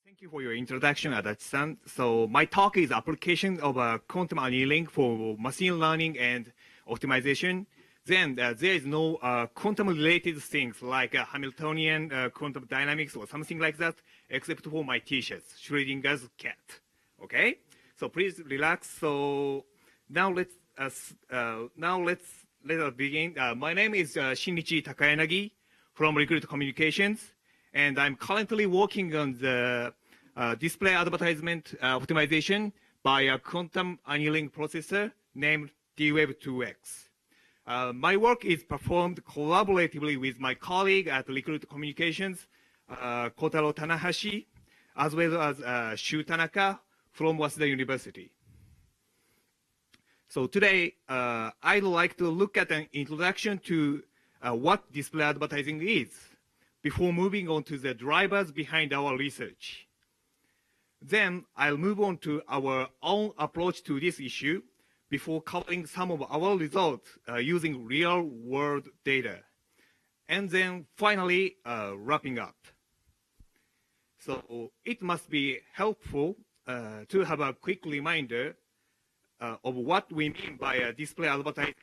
Thank you for your introduction, Adachi-san. So my talk is application of quantum annealing for machine learning and optimization. Then there is no quantum-related things like Hamiltonian quantum dynamics or something like that, except for my T-shirts, Schrödinger's cat. Okay, so please relax. So now let us begin. My name is Shinichi Takayanagi from Recruit Communications, and I'm currently working on the display advertisement optimization by a quantum annealing processor named DWeb2X. My work is performed collaboratively with my colleague at Recruit Communications, Kotaro Tanahashi, as well as Shu Tanaka from Waseda University. So today, I'd like to look at an introduction to what display advertising is before moving on to the drivers behind our research. Then I'll move on to our own approach to this issue before covering some of our results using real-world data. And then finally, wrapping up. So it must be helpful to have a quick reminder of what we mean by display advertising,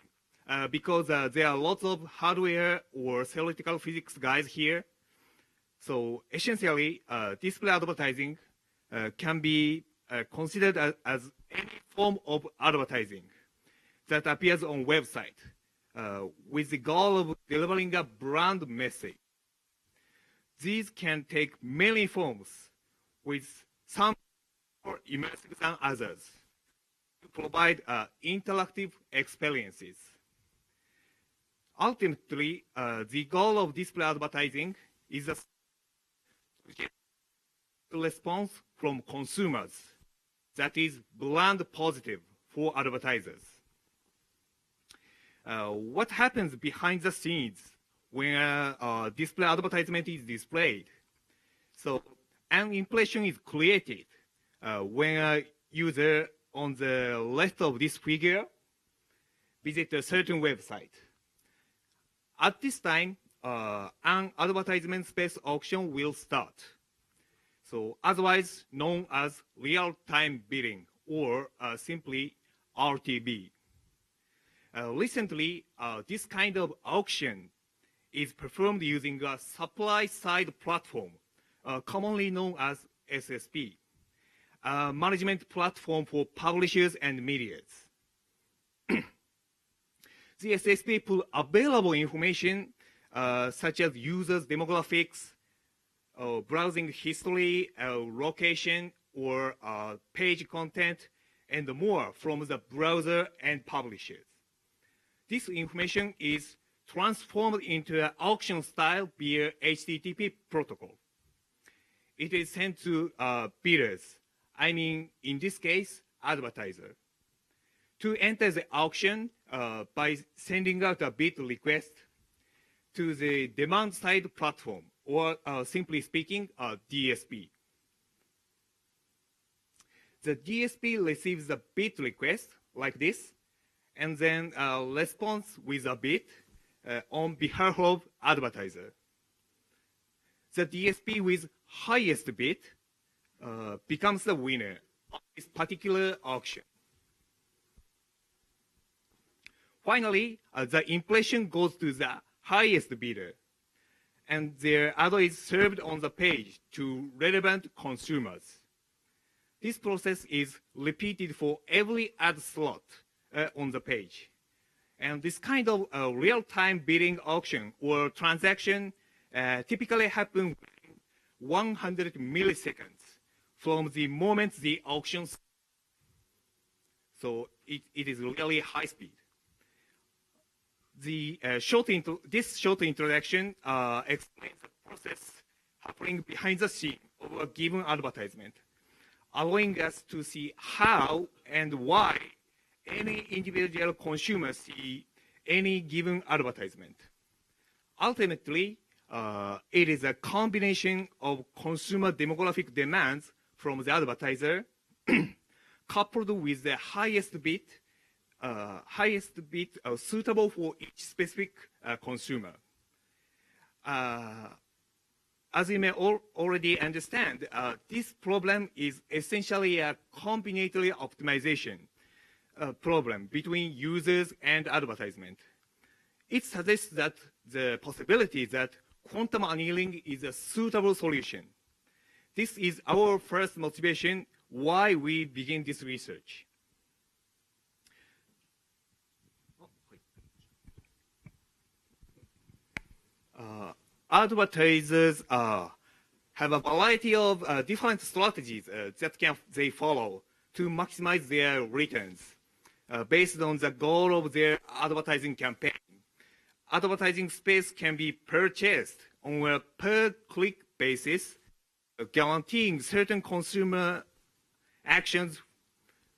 because there are lots of hardware or theoretical physics guys here. So essentially, display advertising can be considered as any form of advertising that appears on website with the goal of delivering a brand message. These can take many forms, with some more immersive than others, to provide interactive experiences. Ultimately, the goal of display advertising is to get a response from consumers that is brand positive for advertisers. What happens behind the scenes when a display advertisement is displayed? So an impression is created when a user on the left of this figure visits a certain website. At this time, an advertisement space auction will start. So otherwise known as real-time bidding, or simply RTB. Recently, this kind of auction is performed using a supply-side platform, commonly known as SSP, a management platform for publishers and medias. The SSP pull available information such as users' demographics, browsing history, location, or page content, and more from the browser and publishers. This information is transformed into an auction style via HTTP protocol. It is sent to bidders, I mean, in this case, advertiser, to enter the auction by sending out a bid request to the demand-side platform, or simply speaking, DSP. The DSP receives the bid request like this, and then responds with a bid on behalf of advertiser. The DSP with highest bid becomes the winner of this particular auction. Finally, the impression goes to the highest bidder, and their ad is served on the page to relevant consumers. This process is repeated for every ad slot on the page. And this kind of real-time bidding auction or transaction typically happens within 100 milliseconds from the moment the auction starts. So it is really high speed. This short introduction explains the process happening behind the scene of a given advertisement, allowing us to see how and why any individual consumer see any given advertisement. Ultimately, it is a combination of consumer demographic demands from the advertiser coupled with the highest bid suitable for each specific consumer. as you may already understand, this problem is essentially a combinatorial optimization problem between users and advertisement. It suggests that the possibility that quantum annealing is a suitable solution. This is our first motivation why we begin this research. Advertisers have a variety of different strategies that they follow to maximize their returns based on the goal of their advertising campaign. Advertising space can be purchased on a per-click basis, guaranteeing certain consumer actions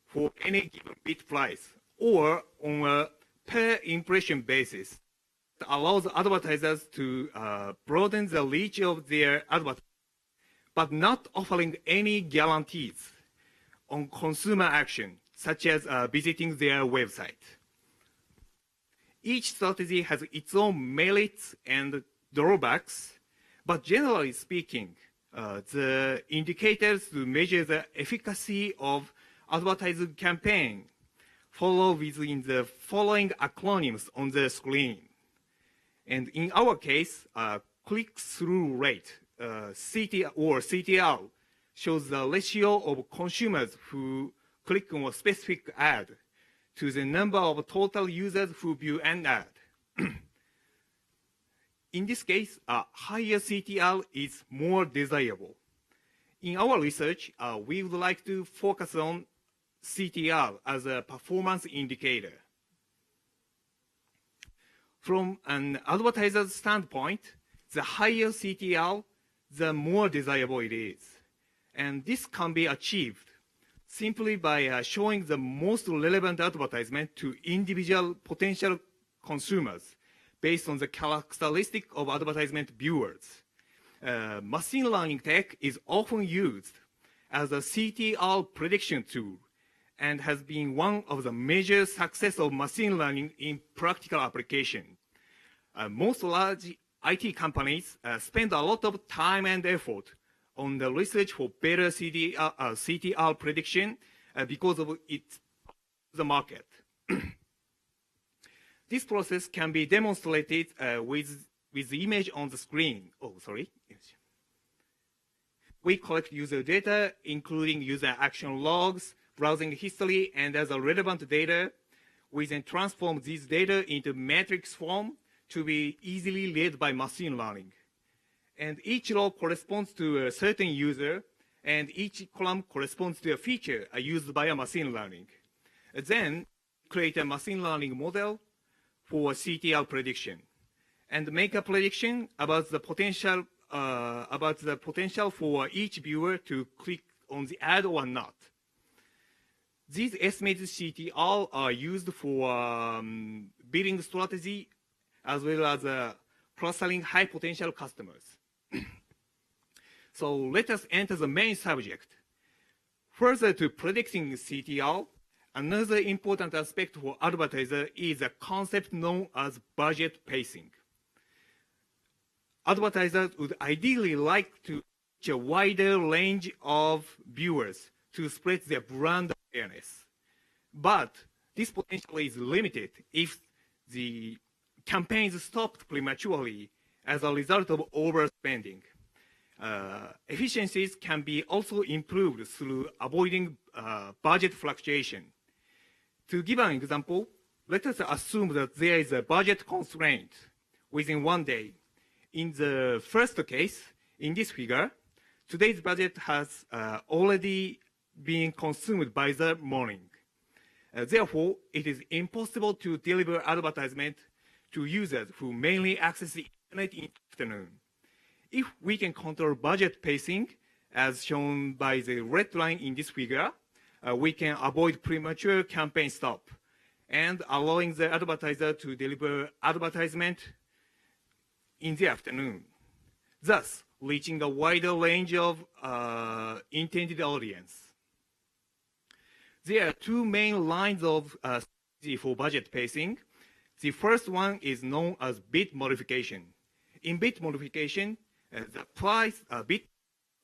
for any given bit price, or on a per-impression basis that allows advertisers to broaden the reach of their advertising, but not offering any guarantees on consumer action, such as visiting their website. Each strategy has its own merits and drawbacks, but generally speaking, the indicators to measure the efficacy of advertising campaign follow within the following acronyms on the screen. And in our case, click-through rate, CTR, shows the ratio of consumers who click on a specific ad to the number of total users who view an ad. In this case, a higher CTR is more desirable. In our research, we would like to focus on CTR as a performance indicator. From an advertiser's standpoint, the higher CTR, the more desirable it is. And this can be achieved simply by showing the most relevant advertisement to individual potential consumers based on the characteristic of advertisement viewers. Machine learning tech is often used as a CTR prediction tool and has been one of the major success of machine learning in practical application. Most large IT companies spend a lot of time and effort on the research for better CTR prediction because of the market. This process can be demonstrated with the image on the screen. Oh, sorry. We collect user data, including user action logs, browsing history, and other relevant data. We then transform these data into matrix form to be easily read by machine learning. And each row corresponds to a certain user, and each column corresponds to a feature used by a machine learning. Then create a machine learning model for CTR prediction, and make a prediction about the potential for each viewer to click on the ad or not. These estimated CTR are used for bidding strategy as well as cross-selling high potential customers. So let us enter the main subject. Further to predicting CTR, another important aspect for advertisers is a concept known as budget pacing. Advertisers would ideally like to reach a wider range of viewers to spread their brand awareness. But this potential is limited if the campaigns stopped prematurely as a result of overspending. Efficiencies can be also improved through avoiding budget fluctuation. To give an example, let us assume that there is a budget constraint within one day. In the first case, in this figure, today's budget has already been consumed by the morning. Therefore, it is impossible to deliver advertisement to users who mainly access the internet in the afternoon. If we can control budget pacing, as shown by the red line in this figure, we can avoid premature campaign stop and allowing the advertiser to deliver advertisement in the afternoon, thus reaching a wider range of intended audience. There are two main lines of strategy for budget pacing. The first one is known as bit modification. In bit modification, the price bit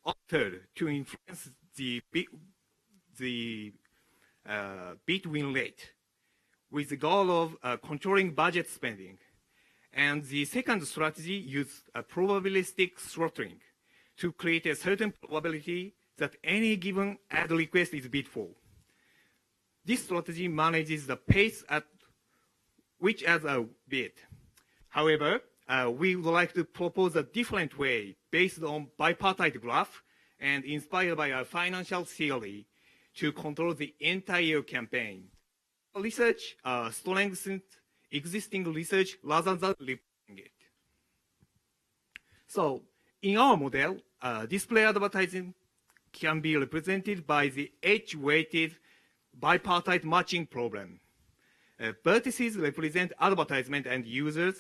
altered to influence the bit win rate with the goal of controlling budget spending. And the second strategy used probabilistic throttling to create a certain probability that any given add request is bid for. This strategy manages the pace at which adds a bid. However, we would like to propose a different way based on bipartite graph and inspired by our financial theory to control the entire campaign. Research strengthens existing research rather than replacing it. So, in our model, display advertising can be represented by the edge-weighted bipartite matching problem. Vertices represent advertisement and users,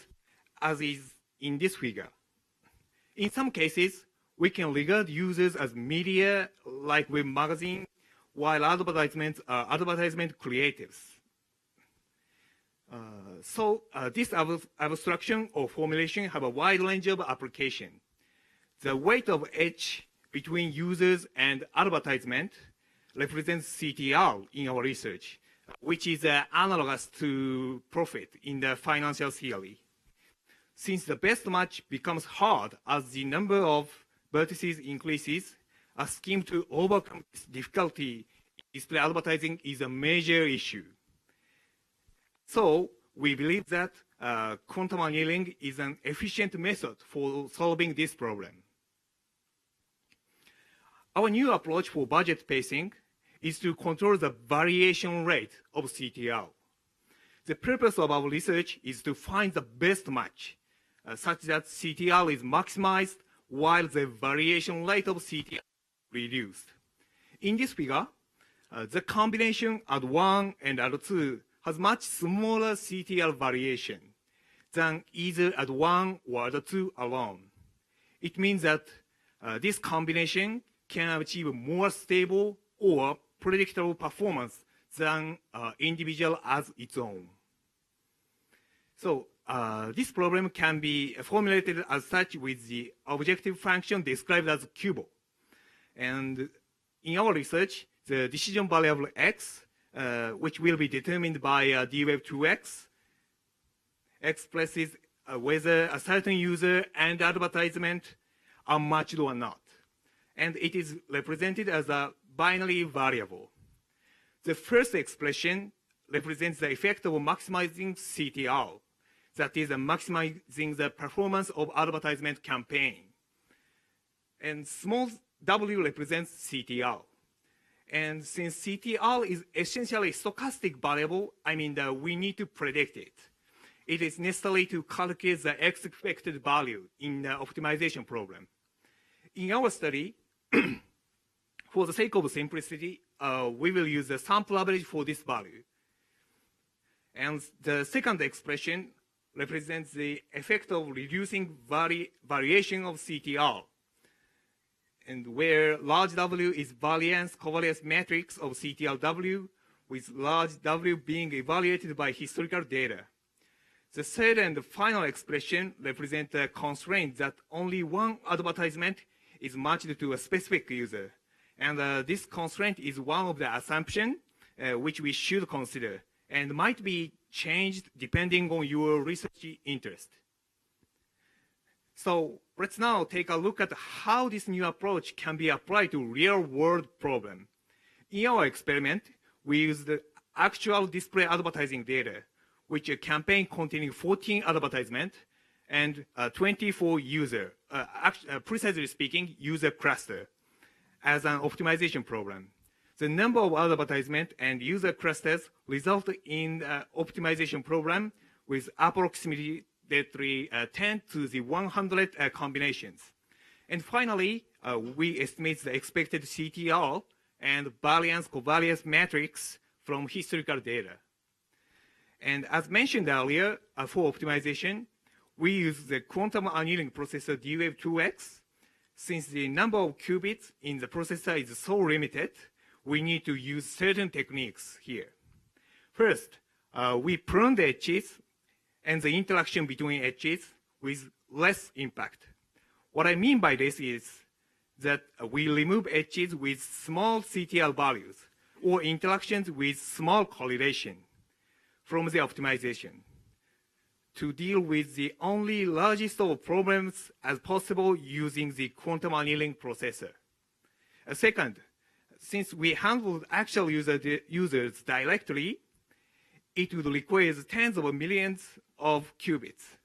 as is in this figure. In some cases, we can regard users as media, like web magazine, while advertisements are advertisement creatives. This abstraction or formulation have a wide range of application. The weight of edge between users and advertisement represents CTR in our research, which is analogous to profit in the financial theory. Since the best match becomes hard as the number of vertices increases, a scheme to overcome this difficulty in display advertising is a major issue. So we believe that quantum annealing is an efficient method for solving this problem. Our new approach for budget pacing is to control the variation rate of CTR. The purpose of our research is to find the best match, such that CTR is maximized while the variation rate of CTR is reduced. In this figure, the combination AD1 and AD2 has much smaller CTR variation than either AD1 or AD2 alone. It means that this combination can achieve more stable or predictable performance than individual as its own. So this problem can be formulated as such with the objective function described as QUBO. And in our research, the decision variable x, which will be determined by d-wave 2x, expresses whether a certain user and advertisement are matched or not. And it is represented as a binary variable. The first expression represents the effect of maximizing CTR, that is, maximizing the performance of advertisement campaign. And small w represents CTR. And since CTR is essentially a stochastic variable, I mean that we need to predict it. It is necessary to calculate the expected value in the optimization problem. In our study, for the sake of simplicity, we will use the sample average for this value. And the second expression represents the effect of reducing variation of CTR, and where large W is variance covariance matrix of CTR-W, with large W being evaluated by historical data. The third and final expression represents a constraint that only one advertisement is matched to a specific user. And this constraint is one of the assumptions which we should consider and might be changed depending on your research interest. So let's now take a look at how this new approach can be applied to real-world problem. In our experiment, we used the actual display advertising data, which a campaign containing 14 advertisements and 24 user, precisely speaking, user cluster, as an optimization problem. The number of advertisement and user clusters result in an optimization program with approximately 10 to the 100 combinations. And finally, we estimate the expected CTR and variance covariance matrix from historical data. And as mentioned earlier, for optimization, we use the quantum annealing processor d-wave 2x. Since the number of qubits in the processor is so limited, we need to use certain techniques here. First, we prune the edges and the interaction between edges with less impact, What I mean by this is that we remove edges with small CTL values or interactions with small correlation from the optimization to deal with the only largest of problems as possible using the quantum annealing processor. Second, since we handle actual users directly, it would require tens of millions of qubits.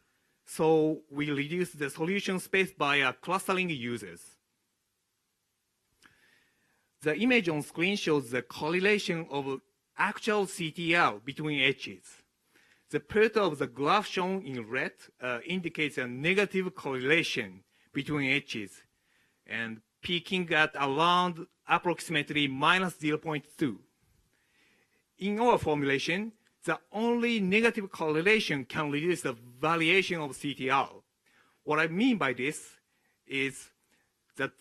So we reduce the solution space by clustering users. The image on screen shows the correlation of actual CTL between edges. The part of the graph shown in red indicates a negative correlation between edges and peaking at around approximately minus 0.2. In our formulation, the only negative correlation can reduce the variation of CTL. What I mean by this is that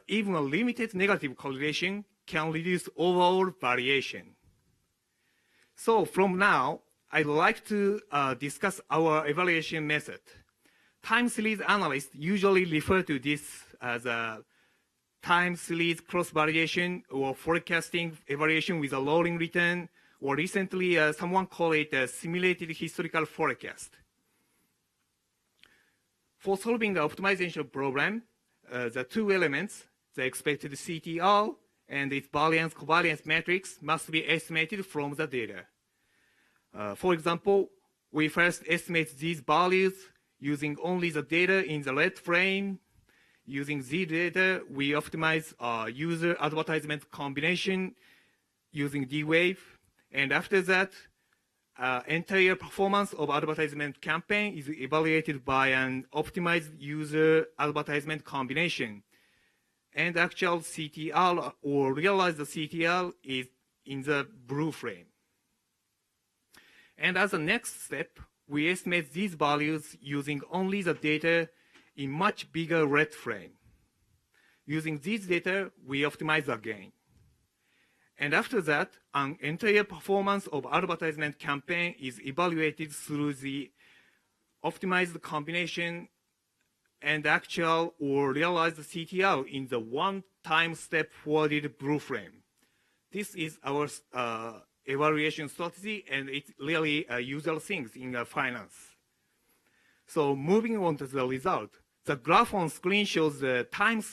even a limited negative correlation can reduce overall variation. So from now, I'd like to discuss our evaluation method. Time series analysts usually refer to this as a time series cross-variation or forecasting evaluation with a rolling return, or recently someone called it a simulated historical forecast. For solving the optimization problem, the two elements, the expected CTL and its variance-covariance matrix, must be estimated from the data. For example, we first estimate these values using only the data in the red frame. Using these data, we optimize user advertisement combination using D-Wave. And after that, entire performance of advertisement campaign is evaluated by an optimized user advertisement combination. And actual CTL or realized CTL is in the blue frame. And as a next step, we estimate these values using only the data in much bigger red frame. Using these data, we optimize again. And after that, an entire performance of advertisement campaign is evaluated through the optimized combination and actual or realized CTL in the one-time step forwarded blue frame. This is our evaluation strategy, and it's really usual things in finance. So moving on to the result, the graph on screen shows the time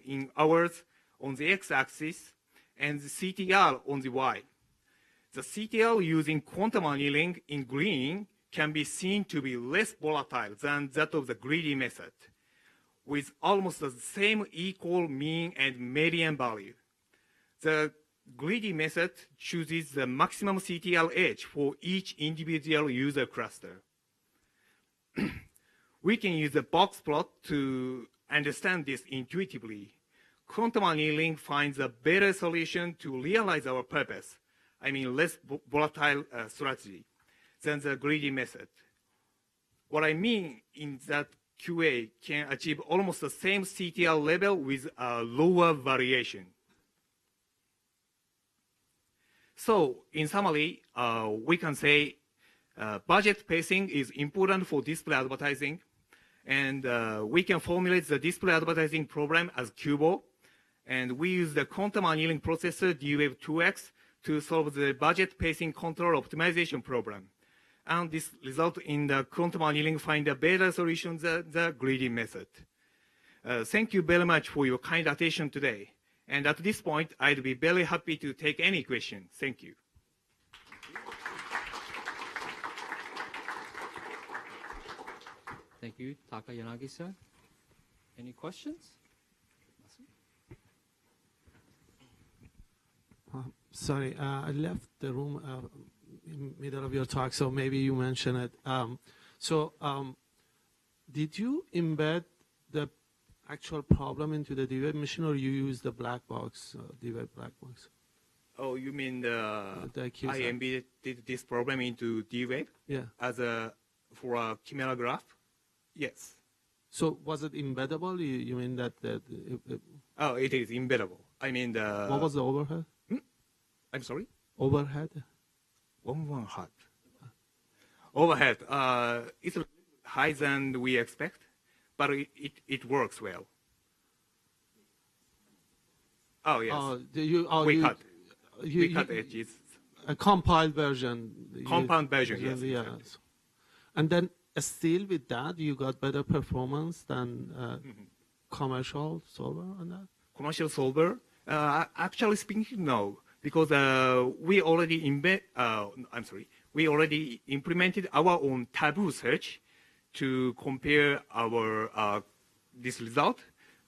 in hours on the x-axis and the CTL on the y. The CTL using quantum annealing in green can be seen to be less volatile than that of the greedy method, with almost the same equal mean and median value. The greedy method chooses the maximum CTL edge for each individual user cluster. We can use a box plot to understand this intuitively. Quantum annealing finds a better solution to realize our purpose, I mean less volatile strategy, than the greedy method. What I mean is that QA can achieve almost the same CTL level with a lower variation. So in summary, we can say budget pacing is important for display advertising, and we can formulate the display advertising program as QBO, and we use the quantum annealing processor D-Wave 2X to solve the budget pacing control optimization problem. And this result in the quantum annealing find a better solution than the greedy method. Thank you very much for your kind attention today. And at this point, I'd be very happy to take any questions. Thank you. Thank you, Takayanagi-san. Any questions? Sorry, I left the room in the middle of your talk, so maybe you mentioned it. Did you embed the actual problem into the D-Wave machine, or you use the black box, D-Wave black box? Oh, you mean AQC? I embedded this problem into D-Wave? Yeah. For a chimera graph? Yes. So was it embeddable? You mean that? Oh, it is embeddable. I mean the. What was the overhead? I'm sorry? Overhead? Overhead. Overhead. It's higher than we expect, but it works well. Oh yes, we cut edges. A compiled version. Compound version, yes. Exactly. And then still with that, you got better performance than commercial solver on that? Commercial solver? Actually speaking, no, because we already we already implemented our own taboo search to compare our this result,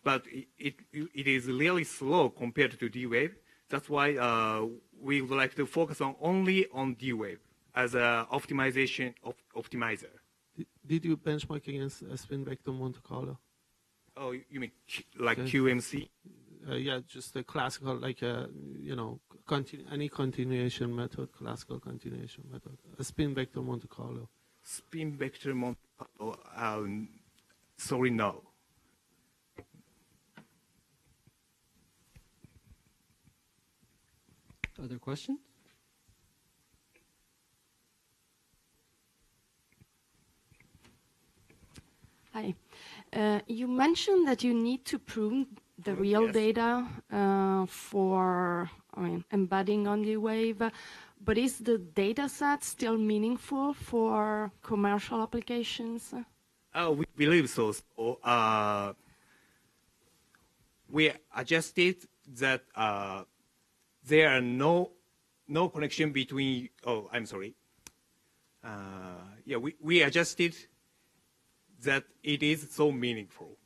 but it is really slow compared to D-Wave. That's why we would like to focus only on D-Wave as an optimizer. Did you benchmark against spin vector Monte Carlo? Oh, you mean like QMC? Yeah, just a classical, like any continuation method, classical continuation method. A spin vector Monte Carlo. Spin vector Monte Carlo? Sorry, no. Other questions? Hi. You mentioned that you need to prove the real data for embedding on the wave, but is the data set still meaningful for commercial applications? We believe so. We adjusted that there are no connection between. Oh, I'm sorry. Yeah, we adjusted that it is so meaningful.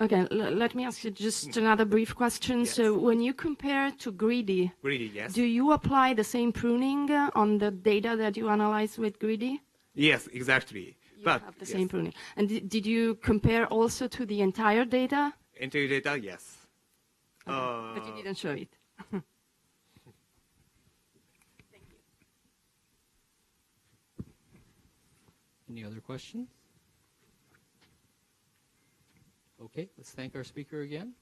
Okay, let me ask you just another brief question. Yes. So when you compare to Greedy, Yes. do you apply the same pruning on the data that you analyze with Greedy? Yes, exactly. You have the same pruning. And did you compare also to the entire data? Entire data, yes. Okay. But you didn't show it. Any other questions? Okay, let's thank our speaker again.